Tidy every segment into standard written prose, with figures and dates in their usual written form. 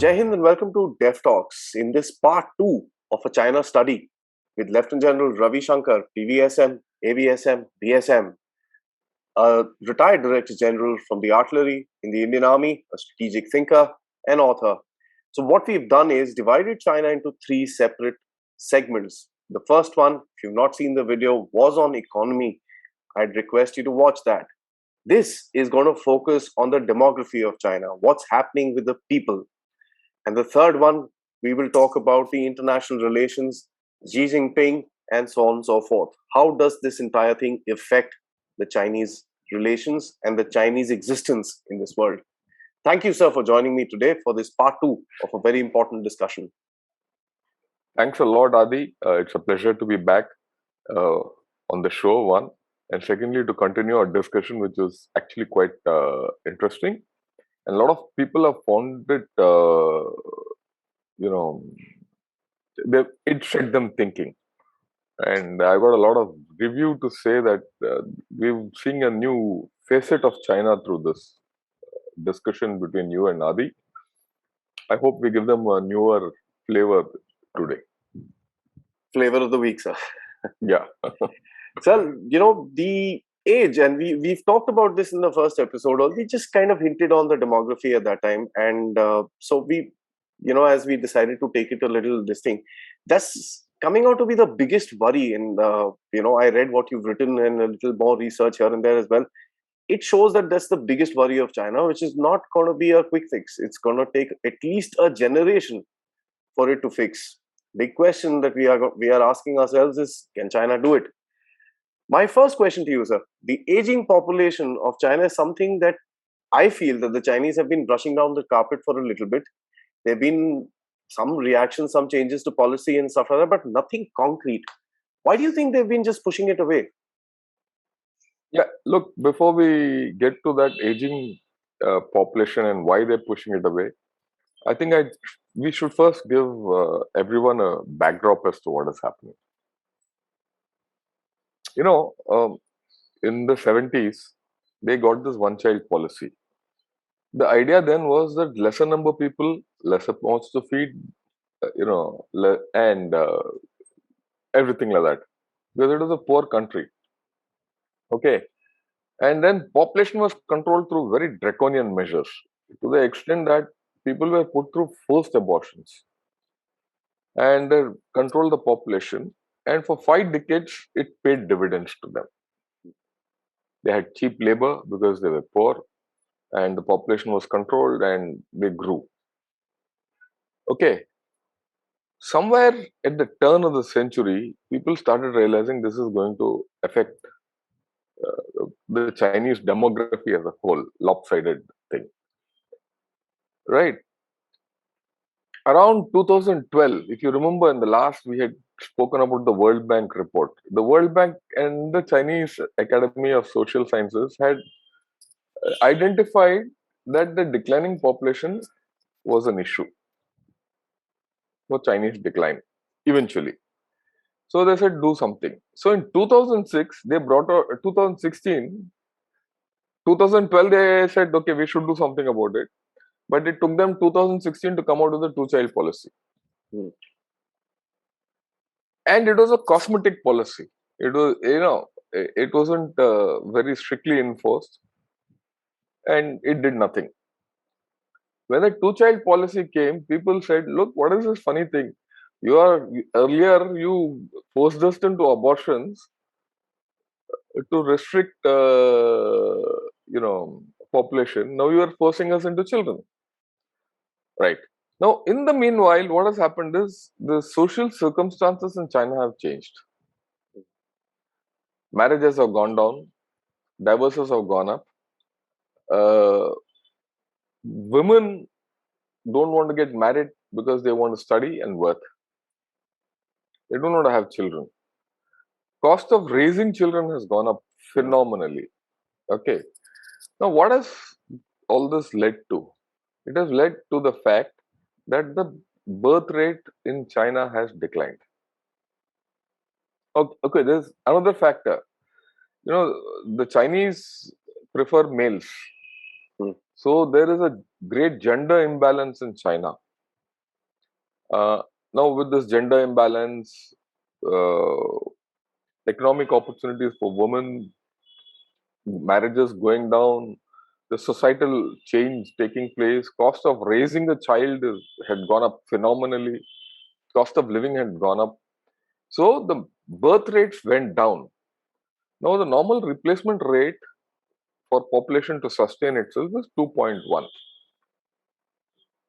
Jai Hind and welcome to Dev Talks. In this part 2 of a China study with Lieutenant General Ravi Shankar, PVSM, AVSM, BSM, a retired Director General from the Artillery in the Indian Army, a strategic thinker, and author. So, what we've done is divided China into three separate segments. The first one, if you've not seen the video, was on economy. I'd request you to watch that. This is going to focus on the demography of China, what's happening with the people. And the third one, we will talk about the international relations, Xi Jinping, and so on and so forth. How does this entire thing affect the Chinese relations and the Chinese existence in this world? Thank you, sir, for joining me today for this part 2 of a very important discussion. Thanks a lot, Adi. It's a pleasure to be back on the show, one. And secondly, to continue our discussion, which is actually quite interesting. And a lot of people have found it, it set them thinking. And I got a lot of review to say that we're seeing a new facet of China through this discussion between you and Adi. I hope we give them a newer flavor today. Flavor of the week, sir. Yeah. Sir, the age, and we've talked about this in the first episode, or we just kind of hinted on the demography at that time. And so we, as we decided to take it a little this thing, that's coming out to be the biggest worry. And, I read what you've written and a little more research here and there as well. It shows that that's the biggest worry of China, which is not going to be a quick fix. It's going to take at least a generation for it to fix. Big question that we are asking ourselves is, can China do it? My first question to you, sir, the aging population of China is something that I feel that the Chinese have been brushing down the carpet for a little bit. There have been some reactions, some changes to policy and stuff like that, but nothing concrete. Why do you think they've been just pushing it away? Yeah, look, before we get to that aging population and why they're pushing it away, I think we should first give everyone a backdrop as to what is happening. In the 70s, they got this one-child policy. The idea then was that lesser number of people, lesser mouths to feed, and everything like that. Because it was a poor country. Okay. And then population was controlled through very draconian measures to the extent that people were put through forced abortions and controlled the population. And for 5 decades, it paid dividends to them. They had cheap labor because they were poor, and the population was controlled and they grew. Okay. Somewhere at the turn of the century, people started realizing this is going to affect the Chinese demography as a whole, lopsided thing. Right. Around 2012, if you remember, in the last we had spoken about the World Bank report. The World Bank and the Chinese Academy of Social Sciences had identified that the declining population was an issue for Chinese decline eventually. So they said do something. So in 2006, they brought out 2016, 2012, they said, okay, we should do something about it. But it took them 2016 to come out with a two-child policy. And it was a cosmetic policy. It was, it wasn't very strictly enforced, and it did nothing. When the two-child policy came, people said, look, what is this funny thing? Earlier you forced us into abortions to restrict, population. Now you are forcing us into children. Right. Now, in the meanwhile, what has happened is the social circumstances in China have changed. Marriages have gone down, divorces have gone up. Women don't want to get married because they want to study and work. They don't want to have children. Cost of raising children has gone up phenomenally. Okay. Now, what has all this led to? It has led to the fact that the birth rate in China has declined. Okay, there's another factor. The Chinese prefer males. So there is a great gender imbalance in China. Now, with this gender imbalance, uh, economic opportunities for women, marriages going down, the societal change taking place, cost of raising a child had gone up phenomenally, cost of living had gone up. So the birth rates went down. Now, the normal replacement rate for population to sustain itself is 2.1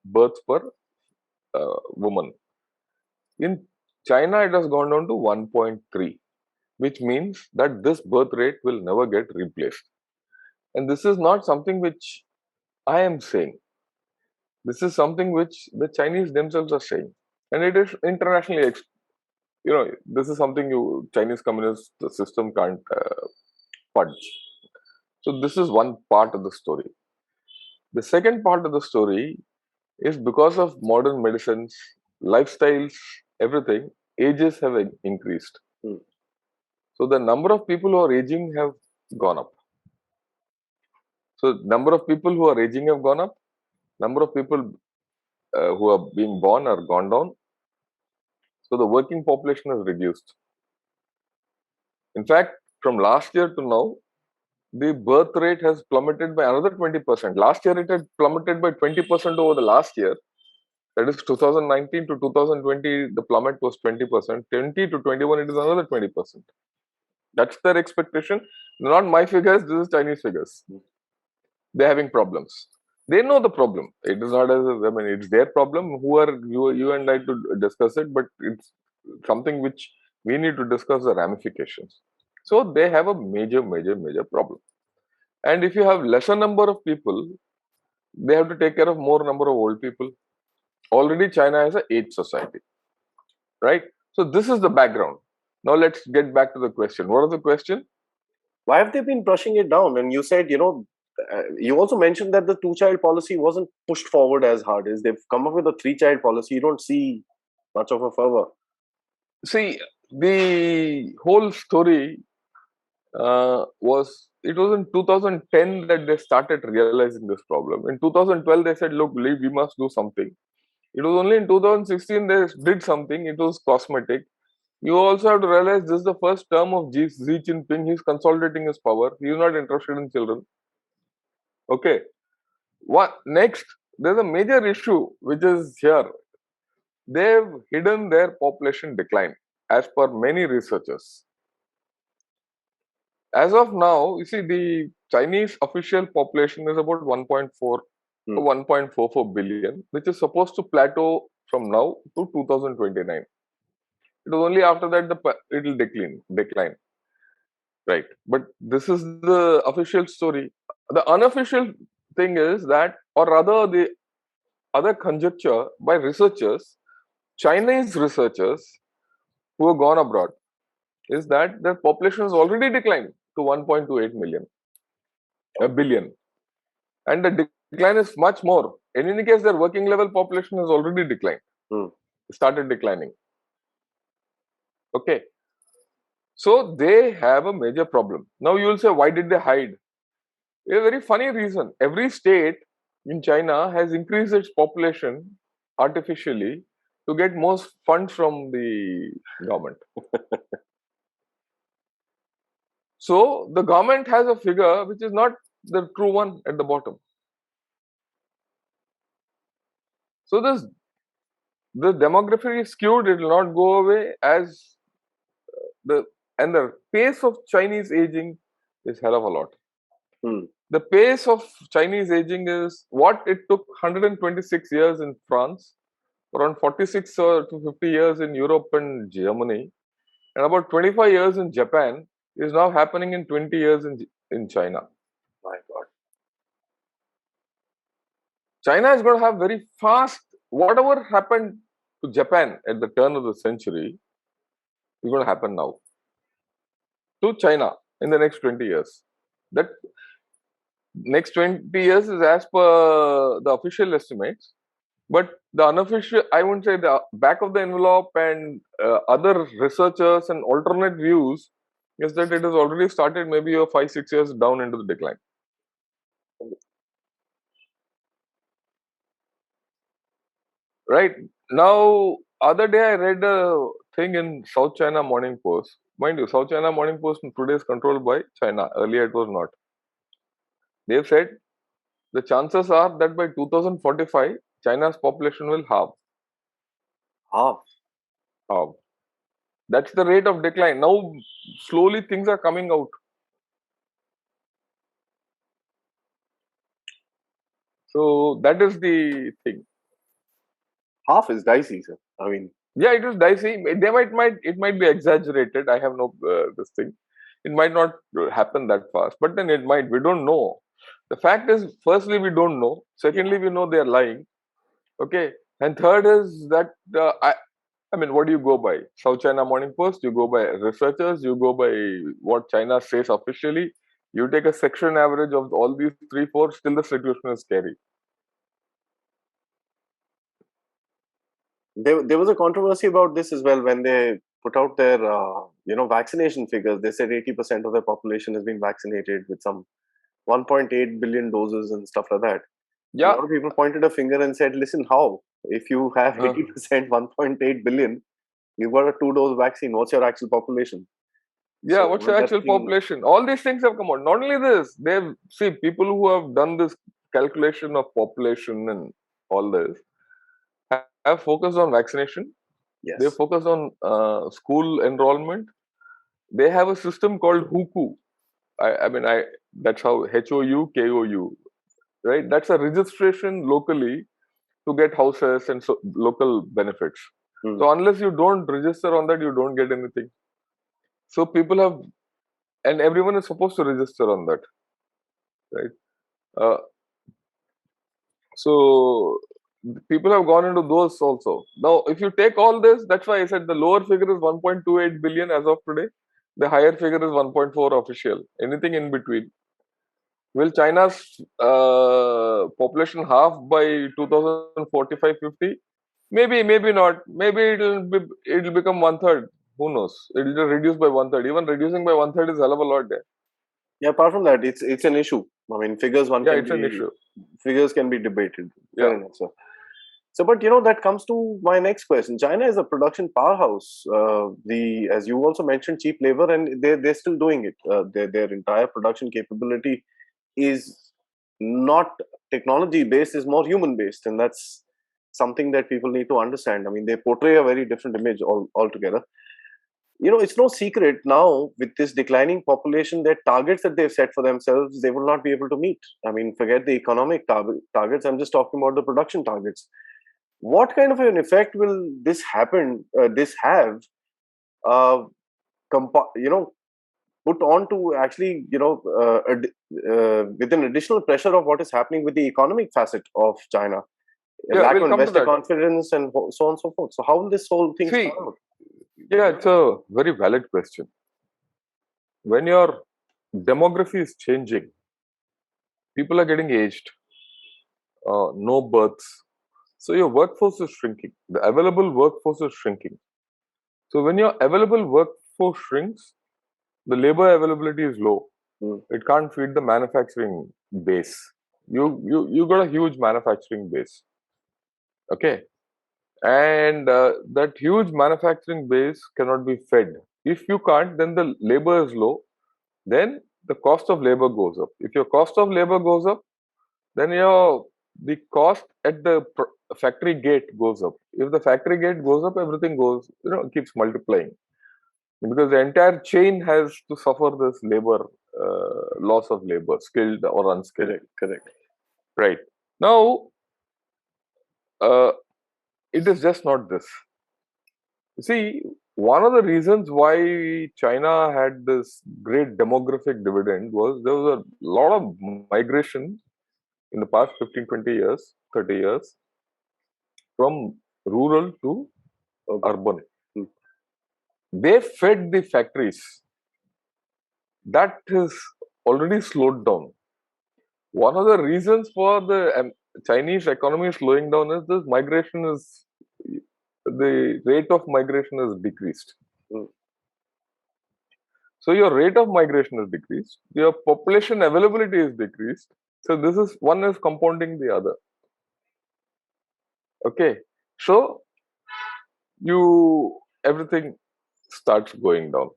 births per woman. In China, it has gone down to 1.3, which means that this birth rate will never get replaced. And this is not something which I am saying. This is something which the Chinese themselves are saying. And it is internationally, this is something Chinese communist system can't fudge. So this is one part of the story. The second part of the story is because of modern medicines, lifestyles, everything, ages have increased. Hmm. So the number of people who are aging have gone up. So number of people who are aging have gone up. Number of people who are being born are gone down. So the working population has reduced. In fact, from last year to now, the birth rate has plummeted by another 20%. Last year, it had plummeted by 20% over the last year. That is 2019 to 2020, the plummet was 20%. 20 to 21, it is another 20%. That's their expectation. Not my figures, this is Chinese figures. They're having problems. They know the problem. It is not as I mean, it's their problem. Who are you and I to discuss it? But it's something which we need to discuss the ramifications. So they have a major problem. And if you have lesser number of people, they have to take care of more number of old people. Already China has an age society, right? So this is the background. Now let's get back to the question. What is the question? Why have they been brushing it down? And you said, you also mentioned that the two-child policy wasn't pushed forward as hard as they've come up with a three-child policy. You don't see much of a fervor. See, the whole story was it was in 2010 that they started realizing this problem. In 2012, they said, "Look, we must do something." It was only in 2016 they did something. It was cosmetic. You also have to realize this is the first term of Xi Jinping. He's consolidating his power. He's not interested in children. Okay. What next? There's a major issue which is here. They've hidden their population decline, as per many researchers. As of now, you see, the Chinese official population is about 1.4 1.44 billion, which is supposed to plateau from now to 2029. It was only after that it will decline, right? But this is the official story. The unofficial thing is that, or rather, the other conjecture by researchers, Chinese researchers who have gone abroad, is that their population has already declined to 1.28 billion, and the decline is much more. In any case, their working level population has already declined, started declining. Okay, so they have a major problem. Now you will say, why did they hide? A very funny reason. Every state in China has increased its population artificially to get more funds from the government. So the government has a figure which is not the true one at the bottom. So the demography is skewed, it will not go away as the pace of Chinese aging is hell of a lot. The pace of Chinese aging is what it took 126 years in France, around 46 to 50 years in Europe and Germany, and about 25 years in Japan is now happening in 20 years in China. My God. China is going to have very fast, whatever happened to Japan at the turn of the century is going to happen now to China in the next 20 years. That next 20 years is as per the official estimates, but the unofficial, I wouldn't say the back of the envelope and other researchers and alternate views is that it has already started maybe 5-6 years down into the decline. Right? Now, other day I read a thing in South China Morning Post. Mind you, South China Morning Post today is controlled by China. Earlier it was not. They've said the chances are that by 2045, China's population will halve. Half. Halve. That's the rate of decline. Now, slowly things are coming out. So that is the thing. Half is dicey, sir. I mean, Yeah, it is dicey. They might it might be exaggerated. I have no this thing. It might not happen that fast, but then it might. We don't know. The fact is, firstly, we don't know. yeah. Secondly, we know they are lying. Okay, and third is that I mean, what do you go by? South China Morning Post. You go by researchers. You go by what China says officially. You take a section average of all these three, four. Still, the situation is scary. There was a controversy about this as well when they put out their vaccination figures. They said 80% of their population has been vaccinated with some 1.8 billion doses and stuff like that. A Yeah. lot of people pointed a finger and said, "Listen, how? If you have Uh, 80%, 1.8 billion, you've got a two-dose vaccine. What's your actual population?" Yeah, So what's the that actual thing, population? All these things have come out. Not only this, they've see people who have done this calculation of population and all this have focused on vaccination. They yes. focused on school enrollment. They have a system called HUKU. I mean, I that's how HOUKOU, right? That's a registration locally to get houses and so local benefits. Hmm. So unless you don't register on that, you don't get anything. So people have, and everyone is supposed to register on that, right? Uh, So people have gone into those also. Now, if you take all this, that's why I said the lower figure is 1.28 billion as of today. The higher figure is 1.4 official. Anything in between. Will China's population half by 2045-50? Maybe, maybe not. Maybe it'll become one third. Who knows? It'll reduce by one third. Even reducing by one third is hell of a lot there. Yeah. Apart from that, it's an issue. I mean, Yeah, it's an issue. figures can be debated. Yeah. Fair enough, sir. So, but that comes to my next question. China is a production powerhouse. The as you also mentioned, cheap labor, and they're still doing it. Their entire production capability is not technology based; is more human based, and that's something that people need to understand. I mean, they portray a very different image altogether. It's no secret now with this declining population that targets that they've set for themselves, they will not be able to meet. I mean, forget the economic targets. I'm just talking about the production targets. What kind of an effect will this have, uh, put on to actually, with an additional pressure of what is happening with the economic facet of China, a Yeah, lack we'll of come to investor that. confidence, and so on and so forth. So, how will this whole thing See, start out? yeah, it's a very valid question. When your demography is changing, people are getting aged, no births, so your workforce is shrinking. The available workforce is shrinking. So when your available workforce shrinks, the labor availability is low. Hmm. It can't feed the manufacturing base. You got a huge manufacturing base, okay, and that huge manufacturing base cannot be fed. If you can't, then the labor is low. Then the cost of labor goes up. If your cost of labor goes up, then the cost at the factory gate goes up. If the factory gate goes up, everything goes, keeps multiplying because the entire chain has to suffer this labor loss of labor, skilled or unskilled. Correct, correct. Right now, uh, it is just not this. You see, one of the reasons why China had this great demographic dividend was there was a lot of migration in the past 15, 20 years, 30 years from rural to Urban. urban. Hmm. They fed the factories. That has already slowed down. One of the reasons for the Chinese economy slowing down is this migration is the rate of migration is decreased. Hmm. So your rate of migration is decreased, your population availability is decreased. So this is one is compounding the other. Okay. So everything starts going down.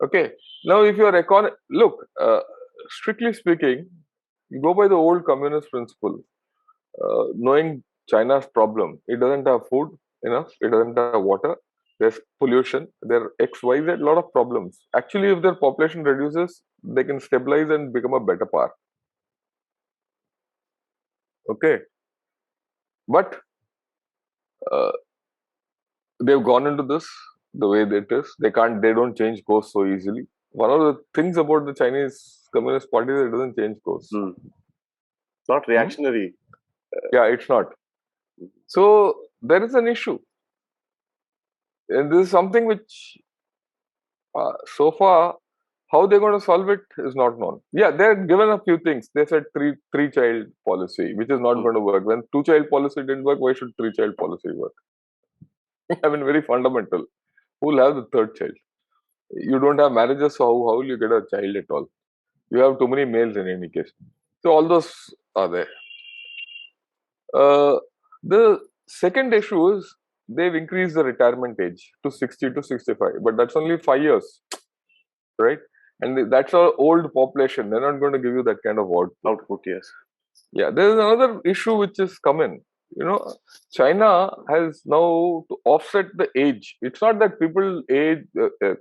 Okay. Now, if your look, strictly speaking, you go by the old communist principle, knowing China's problem, it doesn't have food enough, it doesn't have water, there's pollution, there are X, Y, Z, lot of problems. Actually, if their population reduces, they can stabilize and become a better power. Okay. But uh, they've gone into this the way that it is. They don't change course so easily. One of the things about the Chinese Communist Party is it doesn't change course. Not reactionary. Yeah, it's not. So there is an issue. And this is something which so far, how they're going to solve it is not known. Yeah, they're given a few things. They said three child policy, which is not going to work. When 2-child policy didn't work, why should 3-child policy work? I mean, very fundamental. Who will have the third child? You don't have marriages, so how will you get a child at all? You have too many males in any case. So all those are there. The second issue is they've increased the retirement age to 60 to 65, but that's only 5 years, right? And that's our old population. They're not going to give you that kind of output. Yes. Yeah, there is another issue which is coming. China has now to offset the age. It's not that people age,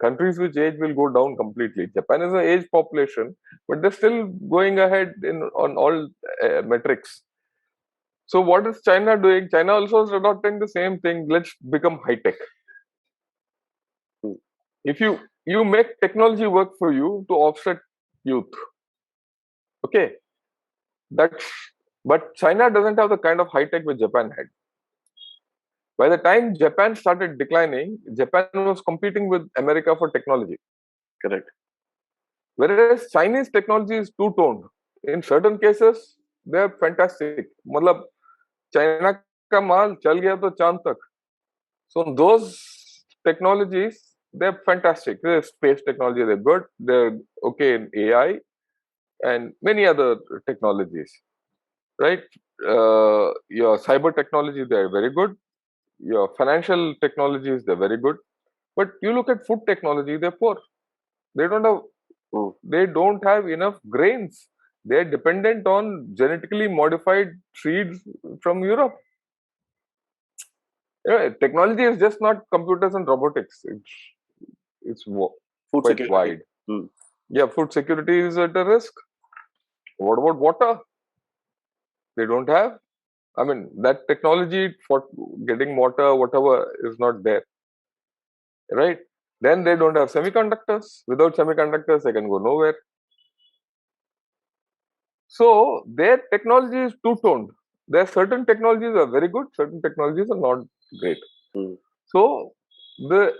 countries which age will go down completely. Japan is an age population, but they're still going ahead on all metrics. So what is China doing? China also is adopting the same thing. Let's become high tech. If you make technology work for you to offset youth, okay, but China doesn't have the kind of high tech which Japan had. By the time Japan started declining, Japan was competing with America for technology. Correct. Whereas Chinese technology is two-toned. In certain cases, they are fantastic. मतलब China का माल चल गया तो चांद तक. So those technologies, they're fantastic. They're space technology, they're good. They're okay in AI and many other technologies, right? Your cyber technology, they're very good. Your financial technologies, they're very good. But you look at food technology, they're poor. They don't have enough grains. They're dependent on genetically modified seeds from Europe. Technology is just not computers and robotics. It's food quite security. wide. Yeah, food security is at a risk. What about water? They don't have. I mean, that technology for getting water, whatever, is not there. Right? Then they don't have semiconductors. Without semiconductors, they can go nowhere. So their technology is two-toned. There are certain technologies are very good, certain technologies are not great. So the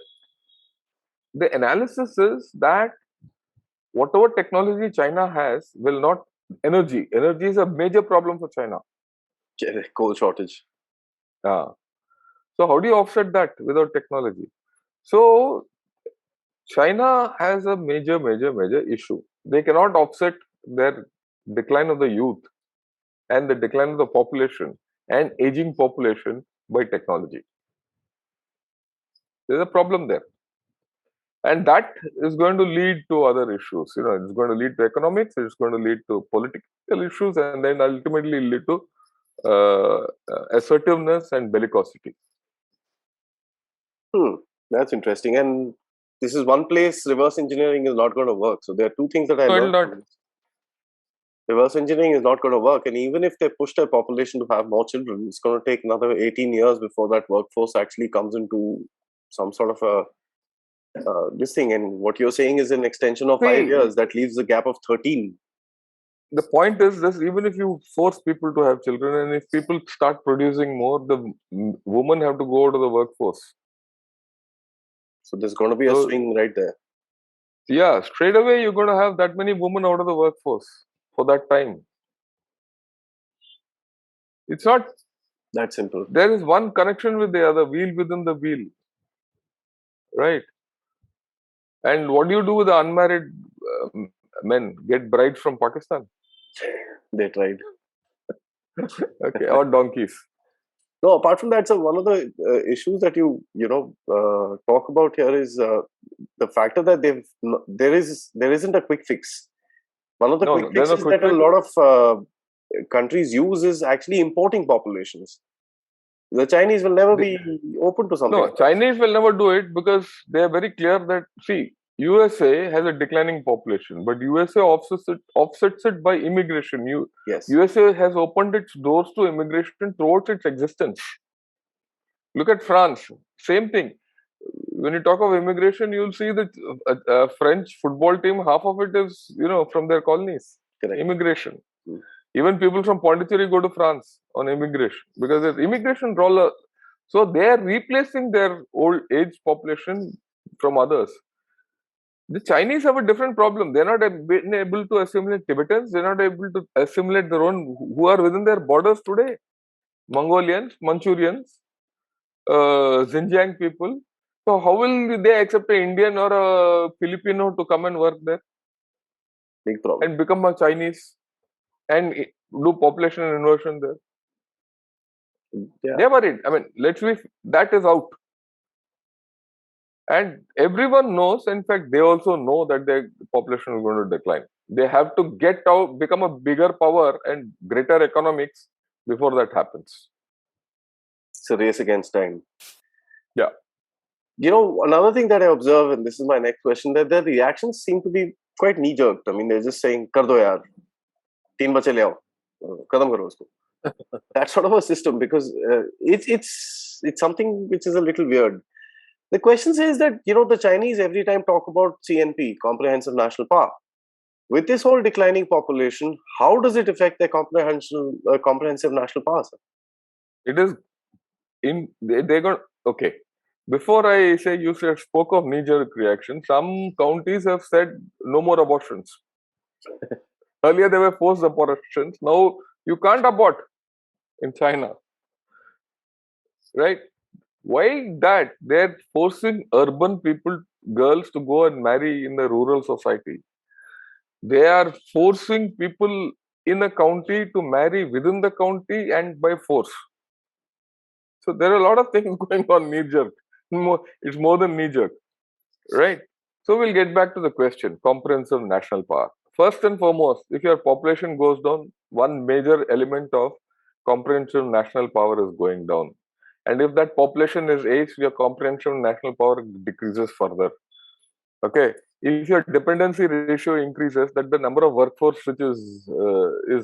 analysis is that whatever technology China has will not energy. Energy is a major problem for China. Coal shortage. So how do you offset that without technology? So China has a major issue. They cannot offset their decline of the youth and the decline of the population and aging population by technology. There's a problem there. And that is going to lead to other issues. It's going to lead to economics, it's going to lead to political issues, and then ultimately lead to assertiveness and bellicosity. That's interesting. And this is one place reverse engineering is not going to work. So there are two things that I learned. Reverse engineering is not going to work. And even if they push their population to have more children, it's going to take another 18 years before that workforce actually comes into some sort of a this thing. And what you're saying is an extension of 5 years. That leaves a gap of 13. The point is this: even if you force people to have children, and if people start producing more, the women have to go to the workforce. So there's going to be a swing right there. Yeah, straight away you're going to have that many women out of the workforce for that time. It's not that simple. There is one connection with the other, wheel within the wheel. Right? And what do you do with the unmarried men? Get brides from Pakistan? They tried. Okay, or donkeys. No, apart from that, so one of the issues that you talk about here is the factor that there isn't a quick fix. One of the No, quick no, there's no fixes quick that a fix. lot of countries use is actually importing populations. The Chinese will never They, be open to something no, like that. Chinese will never do it because they are very clear that, see, USA has a declining population, but USA offsets it by immigration. Yes, USA has opened its doors to immigration throughout its existence. Look at France, same thing. When you talk of immigration, you'll see that French football team, half of it is, from their colonies. correct. Immigration. Mm. Even people from Pondicherry go to France on immigration because there's immigration roller. So they are replacing their old age population from others. The Chinese have a different problem. They're not been able to assimilate Tibetans. They're not able to assimilate their own who are within their borders today. Mongolians, Manchurians, Xinjiang people. So how will they accept an Indian or a Filipino to come and work there Big problem. and become a Chinese and do population inversion there? Yeah. They are worried. I mean, let's be that is out. And everyone knows, in fact, they also know that their population is going to decline. They have to get out, become a bigger power and greater economics before that happens. It's a race against time. Yeah. Another thing that I observe, and this is my next question, that their reactions seem to be quite knee-jerked. I mean, they're just saying, "Kar do yaar, teen bache le aao, kadam karo usko." That sort of a system, because it's something which is a little weird. The question says that the Chinese every time talk about CNP, Comprehensive National Park. With this whole declining population, how does it affect their comprehensive national park? It is they're going okay. Before I say you spoke of knee-jerk reaction, some counties have said no more abortions. Earlier they were forced abortions. Now you can't abort in China, right? Why that? They're forcing urban people, girls, to go and marry in the rural society. They are forcing people in a county to marry within the county and by force. So there are a lot of things going on knee-jerk. It's more than knee-jerk, right? So we'll get back to the question, comprehensive national park. First and foremost, if your population goes down, one major element of comprehensive national power is going down. And if that population is aged, your comprehensive national power decreases further. Okay. If your dependency ratio increases, that the number of workforce which is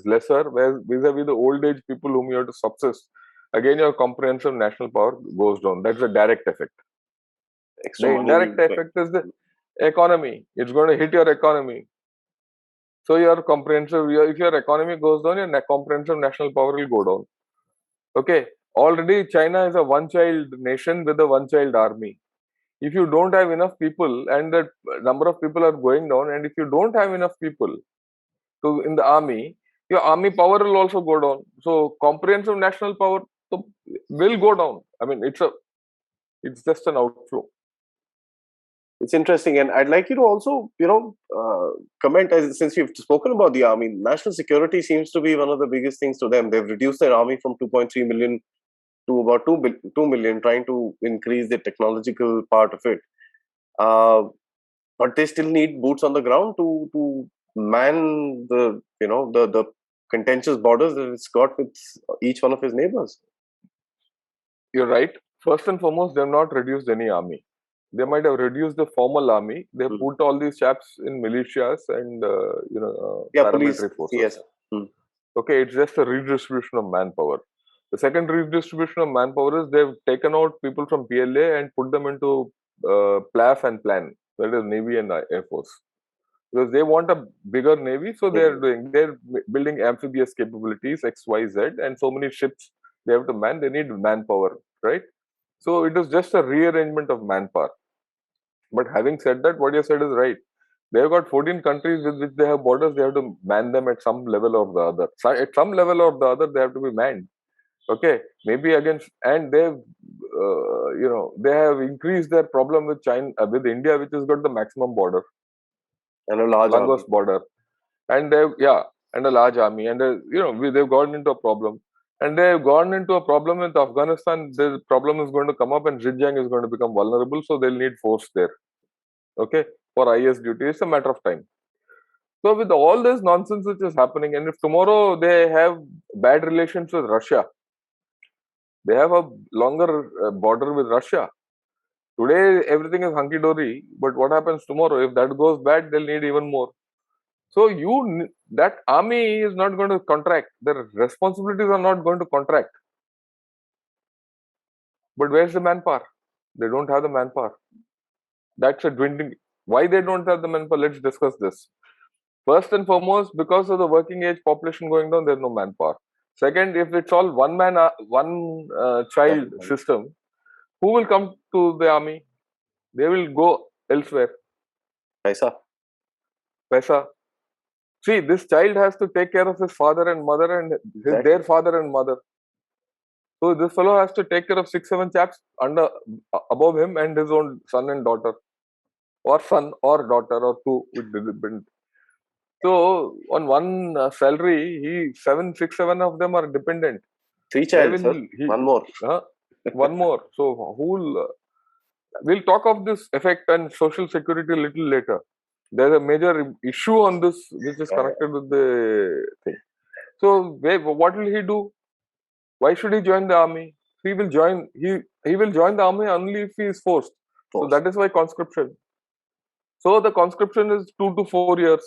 lesser, whereas vis-a-vis the old age people whom you have to subsist, again your comprehensive national power goes down. That's a direct effect. Extra The money indirect being spent. effect is the economy. It's going to hit your economy. So your comprehensive, if your economy goes down, your comprehensive national power will go down. Okay. Already China is a one-child nation with a one-child army. If you don't have enough people and the number of people are going down, and if you don't have enough people in the army, your army power will also go down. So comprehensive national power will go down. I mean, it's just an outflow. It's interesting, and I'd like you to also, comment, since we've spoken about the army. National security seems to be one of the biggest things to them. They've reduced their army from 2.3 million to about 2 million, trying to increase the technological part of it. But they still need boots on the ground to man the contentious borders that it's got with each one of his neighbors. You're right. First and foremost, they have not reduced any army. They might have reduced the formal army. They put all these chaps in militias and paramilitary forces. Yes. Okay, it's just a redistribution of manpower. The second redistribution of manpower is they've taken out people from PLA and put them into PLAF and PLAN, that is Navy and Air Force. Because they want a bigger Navy, so they're building amphibious capabilities, X, Y, Z, and so many ships they have to man. They need manpower, right? So it is just a rearrangement of manpower. But having said that, what you said is right. They've got 14 countries with which they have borders. They have to man them at some level or the other. So at some level or the other, they have to be manned. Okay, maybe against, and they've, they have increased their problem with China, with India, which has got the maximum border and a large longest border, and and a large army, and they've gotten into a problem. and they've gone into a problem with Afghanistan. The problem is going to come up, and Xinjiang is going to become vulnerable, so they'll need force there. Okay, for IS duty, it's a matter of time. So with all this nonsense which is happening, and if tomorrow they have bad relations with Russia, they have a longer border with Russia. Today everything is hunky dory, but what happens tomorrow? If that goes bad, they'll need even more. So that army is not going to contract. Their responsibilities are not going to contract. But where's the manpower? They don't have the manpower. That's a dwindling. Why they don't have the manpower? Let's discuss this. First and foremost, because of the working age population going down, there's no manpower. Second, if it's all one child system, who will come to the army? They will go elsewhere. Paisa. Paisa. See, this child has to take care of his father and mother and their father and mother. So this fellow has to take care of 6-7 chaps above him and his own son and daughter, or son or daughter or two. So on one salary, 6-7 of them are dependent. 3 child, sir. One more. One more. So we'll talk of this effect and social security a little later. There's a major issue on this which is connected with the thing. So what will he do? Why should he join the army? He will join the army only if he is forced. So that is why conscription. So the conscription is 2 to 4 years.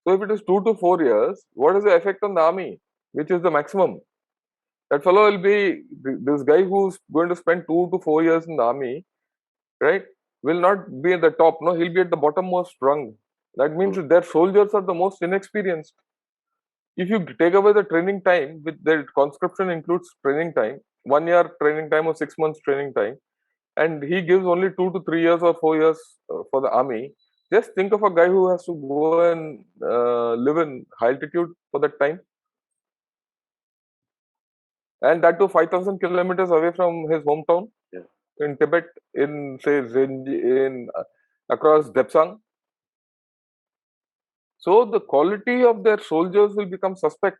So if it is 2 to 4 years, what is the effect on the army? Which is the maximum? That fellow will be, this guy who's going to spend 2 to 4 years in the army, right, will not be at the top. No, he'll be at the bottommost rung. That means their soldiers are the most inexperienced. If you take away the training time, with the conscription includes training time, 1 year training time or 6 months training time, and he gives only 2 to 3 years or 4 years for the army. Just think of a guy who has to go and live in high altitude for that time. And that too 5,000 kilometers away from his hometown in Tibet, in say across Depsang. So the quality of their soldiers will become suspect.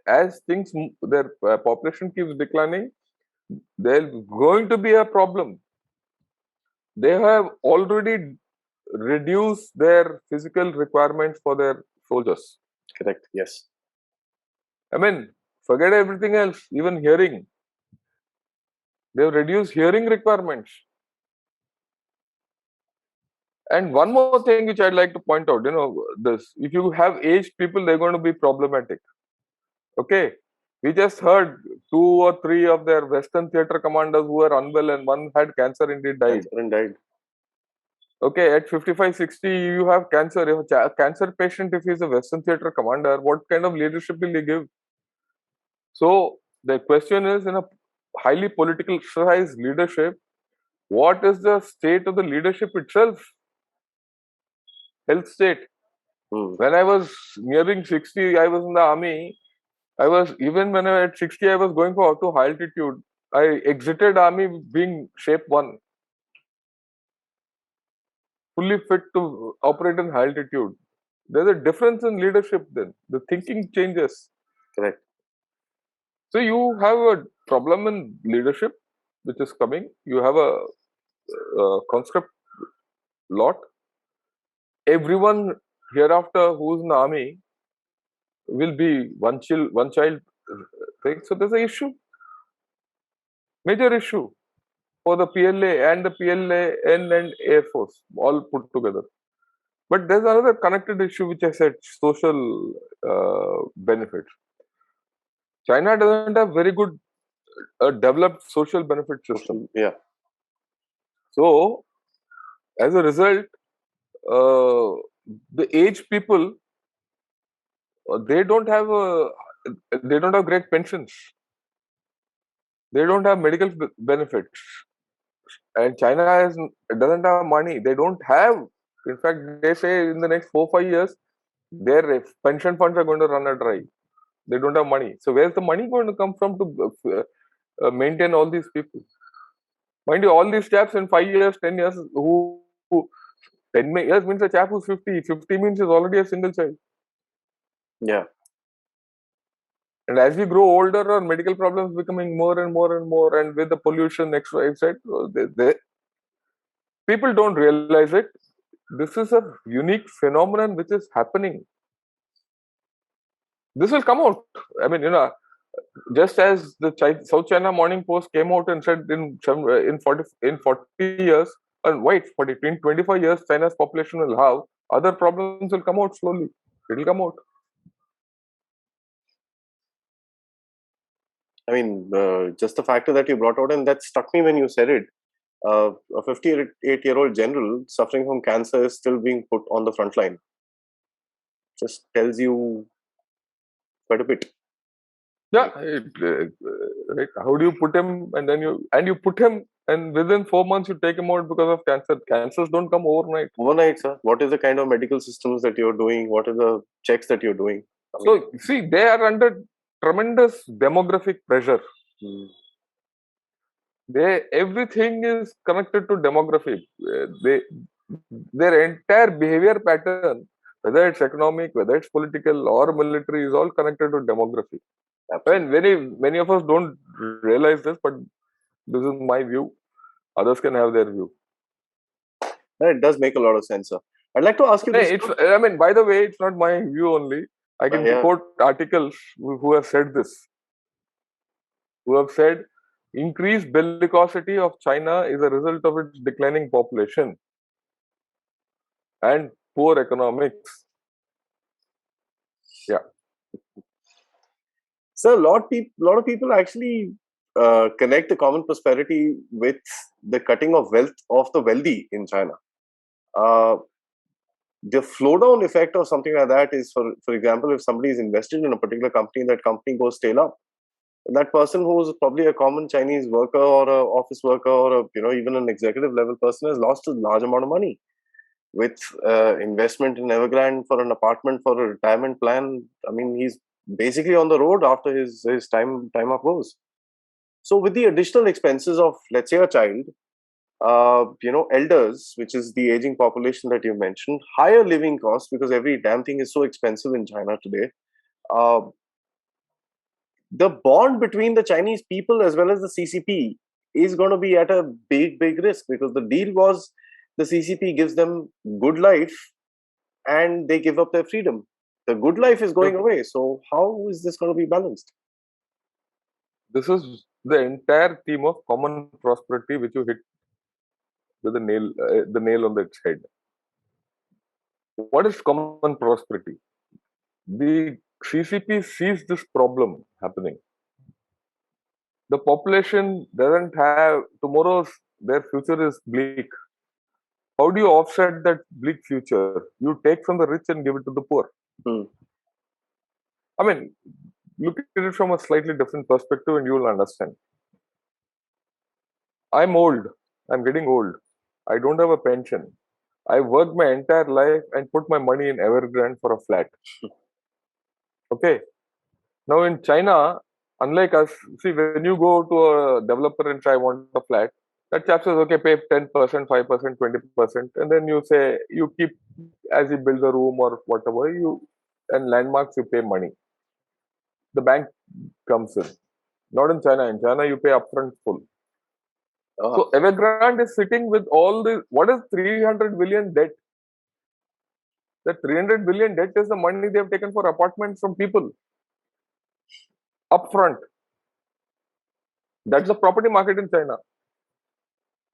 As things, their population keeps declining, there's going to be a problem. They have already reduced their physical requirements for their soldiers. Correct. Yes. I mean, forget everything else, even hearing. They've reduced hearing requirements. And one more thing which I'd like to point out, this, if you have aged people, they're going to be problematic. Okay. We just heard 2 or 3 of their Western theatre commanders who were unwell, and one had cancer and he died. Okay, at 55, 60, you have cancer. If a cancer patient, if he's a Western theatre commander, what kind of leadership will he give? So the question is, in a highly politicalized leadership, what is the state of the leadership itself? Health state. When I was nearing 60, I was in the army. Even when I was at 60, I was going to high altitude. I exited army being shape 1. Fully fit to operate in high altitude. There's a difference in leadership then. The thinking changes. Correct. So you have a problem in leadership which is coming. You have a conscript lot. Everyone hereafter who's in the army will be one child thing. So there's an issue. Major issue for the PLA and the PLAN and Air Force all put together. But there's another connected issue which I said, social benefits. China doesn't have very good developed social benefit system. Yeah. So as a result, the aged people, they don't have great pensions. They don't have medical benefits, and China doesn't have money. They don't have. In fact, they say in the next 4-5 years, their pension funds are going to run dry. They don't have money. So where's the money going to come from to maintain all these people? Mind you, all these chaps in 5 years, 10 years, who 10 years means a chap who's 50. 50 means he's already a single child. Yeah. And as we grow older, our medical problems becoming more and more and more, and with the pollution, X, Y, Z, people don't realize it. This is a unique phenomenon which is happening. This will come out. I mean, just as the South China Morning Post came out and said in 40 years, and wait, 40, in 25 years, China's population will have other problems will come out slowly. It will come out. I mean, just the factor that you brought out, and that struck me when you said it. A 58-year-old general suffering from cancer is still being put on the front line. Just tells you quite a bit. Yeah, right. How do you put him, and then you put him, and within 4 months you take him out because of cancer. Cancers don't come overnight. Overnight, sir. What is the kind of medical systems that you're doing? What are the checks that you're doing? So see, they are under tremendous demographic pressure. Everything is connected to demography. Their entire behavior pattern, whether it's economic, whether it's political or military, is all connected to demography. And many of us don't realize this, but this is my view. Others can have their view. It does make a lot of sense, sir. I'd like to ask you this. I mean, by the way, it's not my view only. I can quote articles who have said this. Who have said increased bellicosity of China is a result of its declining population and poor economics. Yeah. So a lot of people actually connect the common prosperity with the cutting of wealth of the wealthy in China. The flow down effect of something like that is, for example, if somebody is invested in a particular company, that company goes tail up. That person who is probably a common Chinese worker or a office worker or even an executive level person has lost a large amount of money. With investment in Evergrande for an apartment for a retirement plan, I mean, he's basically on the road after his time up goes. So with the additional expenses of, let's say, a child, elders, which is the aging population that you mentioned, higher living costs because every damn thing is so expensive in China today. The bond between the Chinese people as well as the CCP is going to be at a big risk, because the deal was the CCP gives them good life and they give up their freedom. The good life is going away. So how is this going to be balanced? This is the entire theme of common prosperity, which you hit with the nail on its head. What is common prosperity? The CCP sees this problem happening. The population doesn't have their future is bleak. How do you offset that bleak future? You take from the rich and give it to the poor. I mean, look at it from a slightly different perspective and you will understand. I'm old. I'm getting old. I don't have a pension. I worked my entire life and put my money in Evergrande for a flat. Okay. Now in China, unlike us, see, when you go to a developer and say, I want a flat, that chap says, okay, pay 10%, 5%, 20%. And then you say, you keep, as you build the room or whatever, and landmarks, you pay money. The bank comes in. Not in China. In China, you pay upfront full. So Evergrande is sitting with all the, what is 300 billion debt? The 300 billion debt is the money they have taken for apartments from people upfront. That's the property market in China.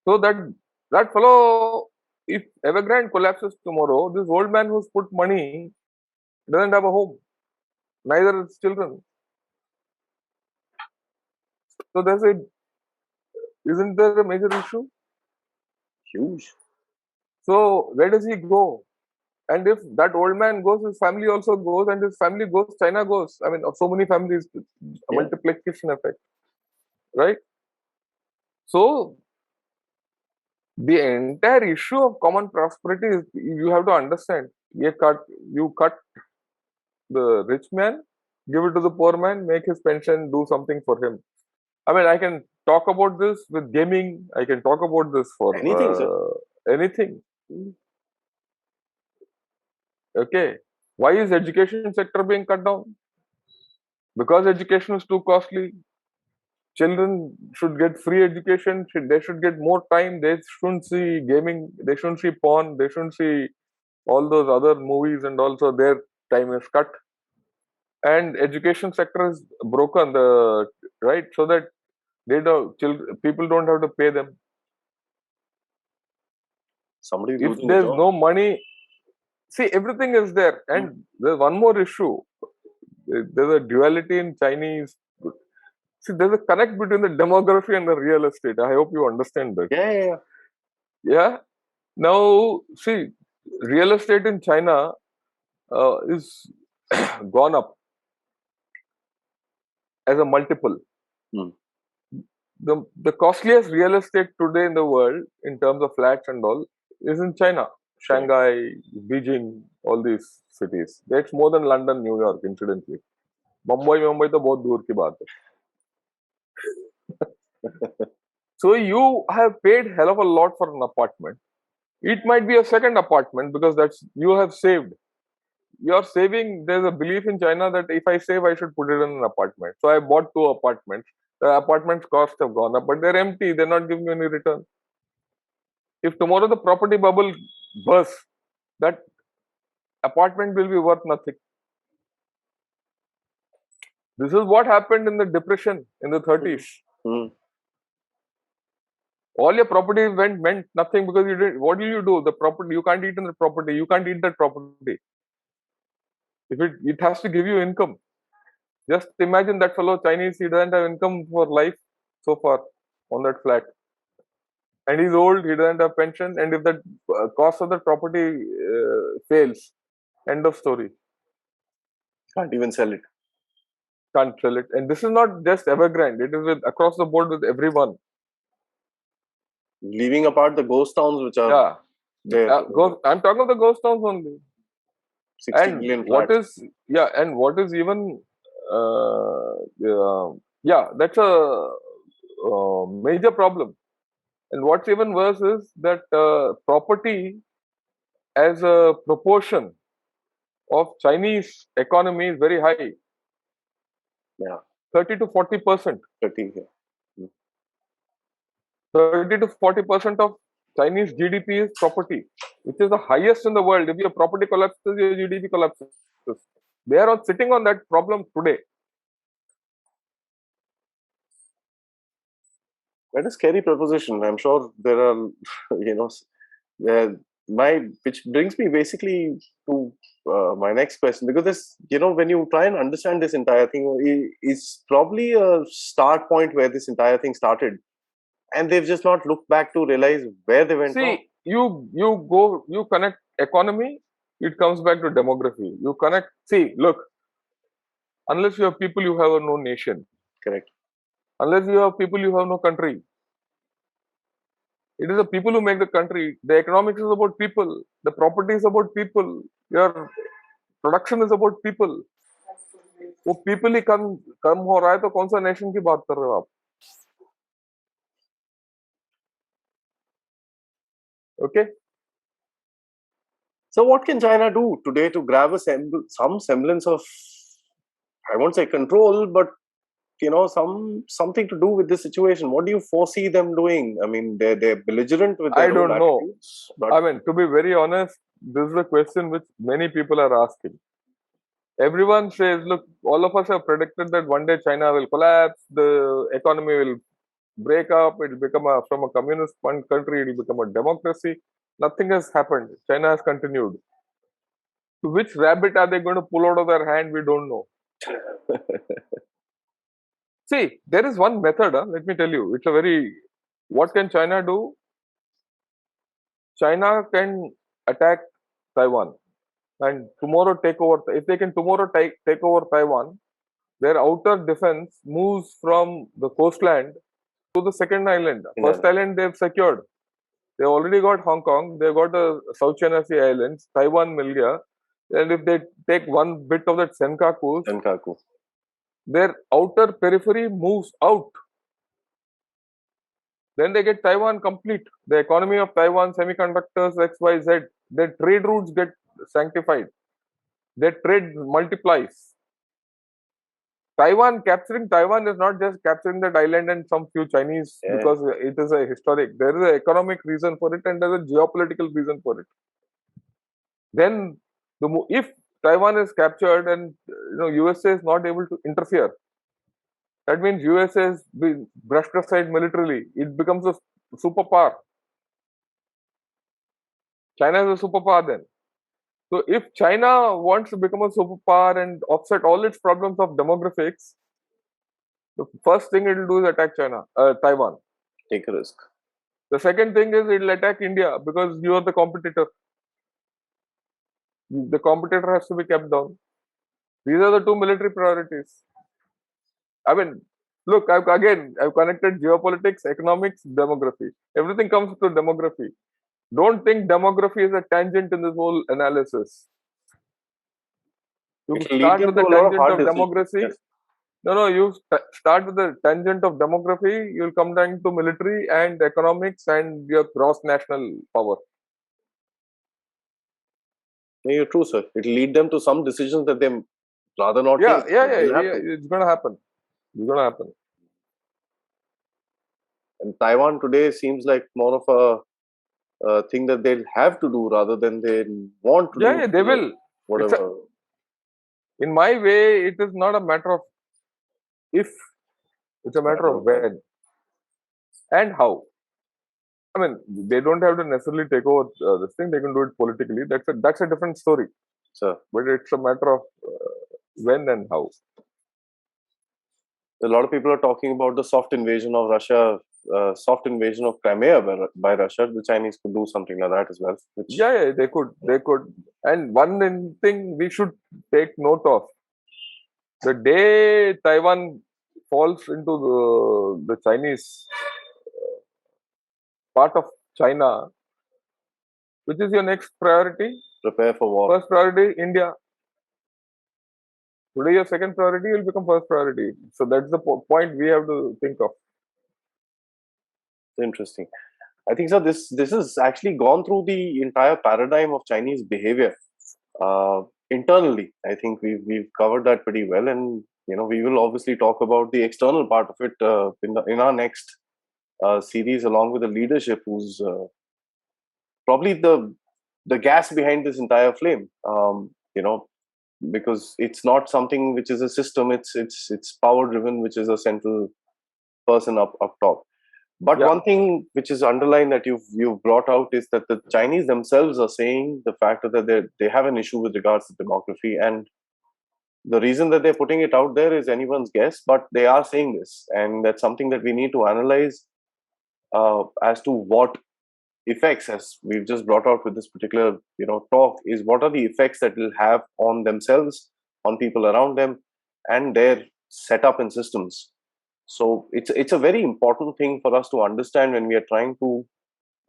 So that fellow, if Evergrande collapses tomorrow, this old man who's put money doesn't have a home, neither his children. So isn't there a major issue? Huge. So where does he go? And if that old man goes, his family also goes, and his family goes, China goes. I mean, so many families, multiplication effect, right? So the entire issue of common prosperity is, you have to understand, you cut the rich man, give it to the poor man, make his pension, do something for him. I mean, I can talk about this with gaming. I can talk about this for anything, sir. Anything. Okay. Why is education sector being cut down? Because education is too costly, children should get free education. They should get more time. They shouldn't see gaming. They shouldn't see porn. They shouldn't see all those other movies, and also their time is cut. And education sector is broken. The right so that they don't people don't have to pay them. Somebody's If losing a there's job. no money, see everything is there. And there's one more issue. There's a duality in Chinese. See, there's a connect between the demography and the real estate. I hope you understand that. Yeah. Yeah. Now, see, real estate in China is gone up as a multiple. Hmm. The costliest real estate today in the world, in terms of flats and all, is in China. Shanghai, Beijing, all these cities. That's more than London, New York, incidentally. Mumbai तो बहुत दूर की बात है. So you have paid hell of a lot for an apartment. It might be a second apartment because that's you have saved. You're saving. There's a belief in China that if I save, I should put it in an apartment. So I bought 2 apartments. The apartments' costs have gone up, but they're empty. They're not giving you any return. If tomorrow the property bubble bursts, that apartment will be worth nothing. This is what happened in the depression in the 30s. Hmm. All your property meant nothing because you did. What do you do? The property, you can't eat in the property. You can't eat that property. If it has to give you income. Just imagine that fellow Chinese, he doesn't have income for life so far on that flat. And he's old, he doesn't have pension. And if the cost of the property fails, end of story. Can't even sell it. Can't sell it. And this is not just Evergrande, it is with across the board with everyone. Leaving apart the ghost towns which are there. I'm talking of the ghost towns only. 60 And million what flats. is even that's a major problem. And what's even worse is that property as a proportion of Chinese economy is very high. Yeah. 30 to 40%. 30 here. 30 to 40% of Chinese GDP is property, which is the highest in the world. If your property collapses, your GDP collapses. They are sitting on that problem today. Quite a scary proposition. I'm sure there are, which brings me basically to my next question, because this, when you try and understand this entire thing, is probably a start point where this entire thing started, and they've just not looked back to realize where they went wrong. See, you connect economy, it comes back to demography. You connect. See, look, unless you have people, you have no nation. Correct. Unless you have people, you have no country. It is the people who make the country. The economics is about people. The property is about people. Your production is about people. वो people ही कम हो रहा है तो कौन सा nation की बात कर रहे हो आप? Okay. So what can China do today to grab some semblance of, I won't say control, but something to do with this situation? What do you foresee them doing? I mean, they're belligerent with their I don't know. But I mean, to be very honest, this is a question which many people are asking. Everyone says, look, all of us have predicted that one day China will collapse, the economy will break up, it will become from a communist country, it will become a democracy. Nothing has happened. China has continued. Which rabbit are they going to pull out of their hand? We don't know. See, there is one method, let me tell you. It's a very, what can China do? China can attack Taiwan and tomorrow take over. If they can tomorrow take over Taiwan, their outer defense moves from the coastland to the second island. First island they've secured. They already got Hong Kong. They've got the South China Sea Islands, Taiwan, Milya. And if they take one bit of that Senkaku, their outer periphery moves out. Then they get Taiwan complete. The economy of Taiwan, semiconductors, XYZ, their trade routes get sanctified. Their trade multiplies. capturing Taiwan is not just capturing that island and some few Chinese Yeah. because it is a historic. There is an economic reason for it and there is a geopolitical reason for it. Then, if Taiwan is captured and USA is not able to interfere, that means USA is being brushed aside militarily. It becomes a superpower. China is a superpower then. So if China wants to become a superpower and offset all its problems of demographics, the first thing it will do is attack Taiwan. Take a risk. The second thing is it will attack India because you are the competitor. The competitor has to be kept down. These are the two military priorities. I mean, look, I've connected geopolitics, economics, demography. Everything comes to demography. Don't think demography is a tangent in this whole analysis. You It will lead start them with to the a lot of tangent hard of decisions. demography. Yes. No, you start with the tangent of demography, you'll come down to military and economics and your gross national power. Yeah, you're true, sir. It will lead them to some decisions that they rather not Yeah, take. yeah, But yeah, they'll have yeah, to. it's gonna happen. It's gonna happen. And Taiwan today seems like more of a thing that they'll have to do rather than they want to Yeah, do. yeah, they will. Whatever. In my way, it is not a matter of if, it's a matter of when and how. I mean, they don't have to necessarily take over this thing. They can do it politically. That's a different story. Sir, But it's a matter of when and how. a lot of people are talking about the soft invasion of Russia, soft invasion of Crimea by Russia. The Chinese could do something like that as well. Which, Yeah, they could. And one thing we should take note of: the day Taiwan falls into the Chinese part of China, which is your next priority? prepare for war. First priority, India. Today, your second priority will become first priority. So that's the point we have to think of. Interesting. I think so. This has actually gone through the entire paradigm of Chinese behavior internally. I think we've covered that pretty well, and we will obviously talk about the external part of it in our next series, along with the leadership, who's probably the gas behind this entire flame. Because it's not something which is a system. It's power driven, which is a central person up top. But Yeah. one thing which is underlined that you've brought out is that the Chinese themselves are saying the fact that they have an issue with regards to demography, and the reason that they're putting it out there is anyone's guess, but they are saying this, and that's something that we need to analyze as to what effects, as we've just brought out with this particular talk, is what are the effects that will have on themselves, on people around them, and their setup and systems. So it's a very important thing for us to understand when we are trying to,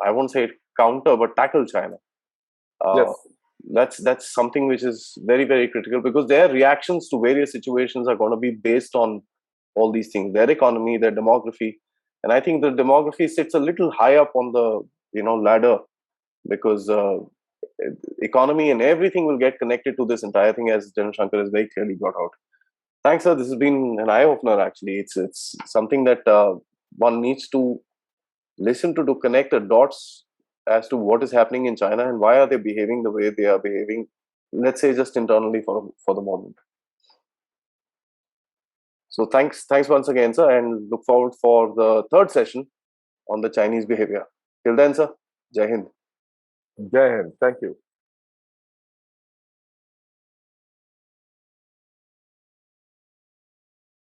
I won't say counter, but tackle China. Yes. That's something which is very, very critical, because their reactions to various situations are going to be based on all these things: their economy, their demography. And I think the demography sits a little high up on the ladder, because economy and everything will get connected to this entire thing, as General Shankar has very clearly brought out. Thanks, sir. This has been an eye opener. Actually, it's something that one needs to listen to connect the dots as to what is happening in China and why are they behaving the way they are behaving. Let's say just internally for the moment. So thanks once again, sir, and look forward for the third session on the Chinese behavior. Till then, sir, Jai Hind. Jai Hind. Thank you.